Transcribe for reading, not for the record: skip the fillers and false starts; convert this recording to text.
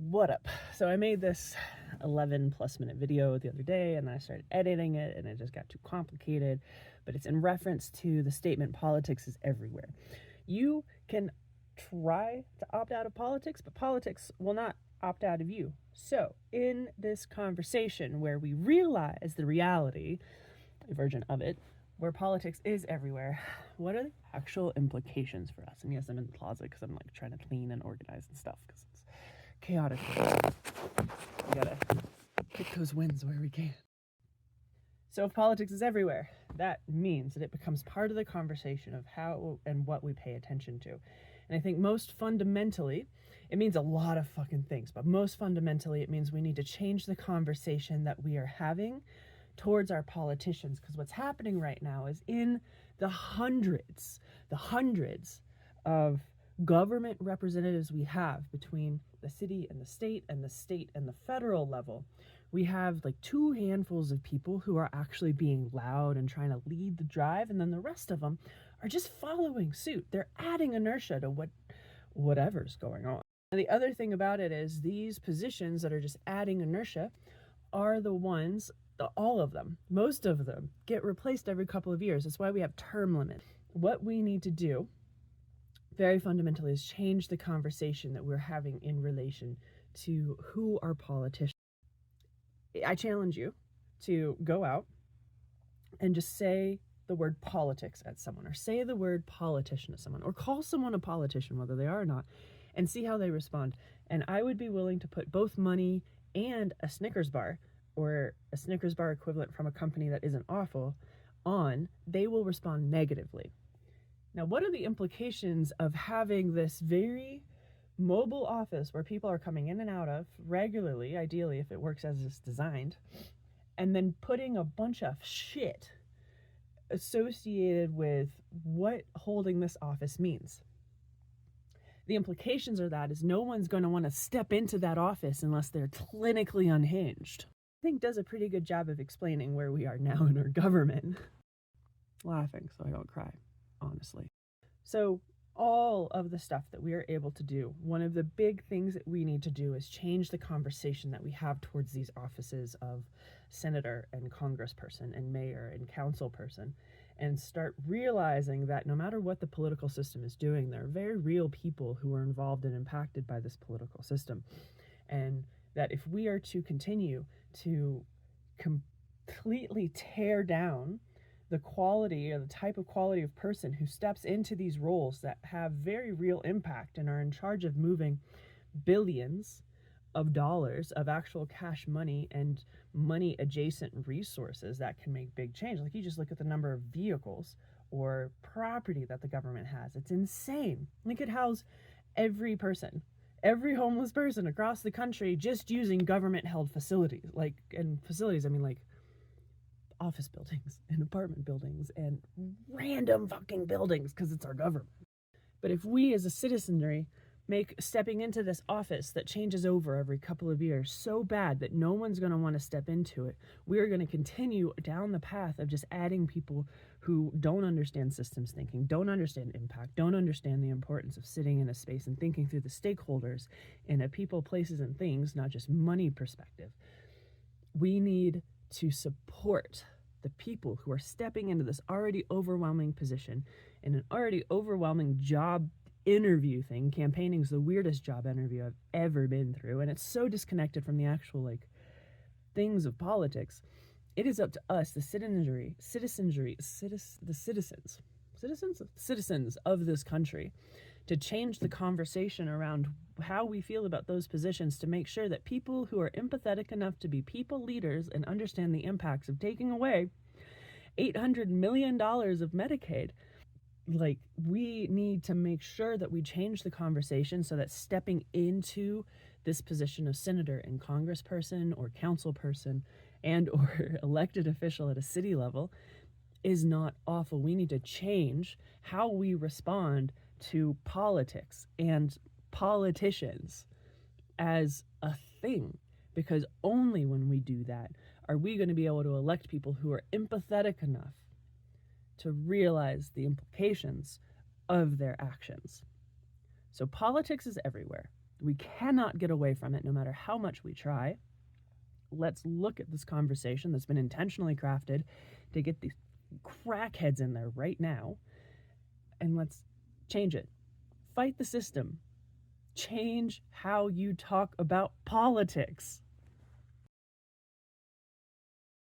What up? So I made this 11 plus minute video the other day and I started editing it and it just got too complicated, but it's in reference to the statement politics is everywhere. You can try to opt out of politics, but politics will not opt out of you. So in this conversation where we realize the reality, a version of it, where politics is everywhere, what are the actual implications for us? And yes, I'm in the closet because I'm like trying to clean and organize and stuff because it's chaotic. We gotta pick those wins where we can. So if politics is everywhere, that means that it becomes part of the conversation of how and what we pay attention to. And I think most fundamentally, it means a lot of fucking things, but most fundamentally, it means we need to change the conversation that we are having towards our politicians. Because what's happening right now is in the hundreds of government representatives we have between the city and the state and the federal level, we have like two handfuls of people who are actually being loud and trying to lead the drive, and then the rest of them are just following suit. They're adding inertia to whatever's going on. And the other thing about it is these positions that are just adding inertia are the ones, all of them, most of them get replaced every couple of years. That's why we have term limits. What we need to do very fundamentally is change the conversation that we're having in relation to who are politicians. I challenge you to go out and just say the word politics at someone, or say the word politician to someone, or call someone a politician, whether they are or not, and see how they respond. And I would be willing to put both money and a Snickers bar, or a Snickers bar equivalent from a company that isn't awful, on. They will respond negatively. Now, what are the implications of having this very mobile office where people are coming in and out of regularly, ideally if it works as it's designed, and then putting a bunch of shit associated with what holding this office means? The implications of that is no one's going to want to step into that office unless they're clinically unhinged. I think does a pretty good job of explaining where we are now in our government. Laughing so I don't cry, honestly. So all of the stuff that we are able to do, one of the big things that we need to do is change the conversation that we have towards these offices of senator and congressperson and mayor and council person, and start realizing that no matter what the political system is doing, there are very real people who are involved and impacted by this political system. And that if we are to continue to completely tear down the quality or the type of quality of person who steps into these roles that have very real impact and are in charge of moving billions of dollars of actual cash money and money adjacent resources that can make big change. Like, you just look at the number of vehicles or property that the government has. It's insane. It could house every person, every homeless person across the country just using government held facilities. Like, and facilities, I mean like office buildings and apartment buildings and random fucking buildings, because it's our government. But if we as a citizenry make stepping into this office that changes over every couple of years so bad that no one's going to want to step into it, we are going to continue down the path of just adding people who don't understand systems thinking, don't understand impact, don't understand the importance of sitting in a space and thinking through the stakeholders in a people, places, and things, not just money perspective. We need to support the people who are stepping into this already overwhelming position in an already overwhelming job interview thing. Campaigning is the weirdest job interview I've ever been through, and it's so disconnected from the actual like things of politics. It is up to us, the citizens of this country, to change the conversation around how we feel about those positions, to make sure that people who are empathetic enough to be people leaders and understand the impacts of taking away $800 million of Medicaid, like, we need to make sure that we change the conversation so that stepping into this position of senator and congressperson or council person and or elected official at a city level is not awful. We need to change how we respond to politics and politicians as a thing, because only when we do that are we going to be able to elect people who are empathetic enough to realize the implications of their actions. So politics is everywhere. We cannot get away from it no matter how much we try. Let's look at this conversation that's been intentionally crafted to get these crackheads in there right now, and let's change it. Fight the system. Change how you talk about politics.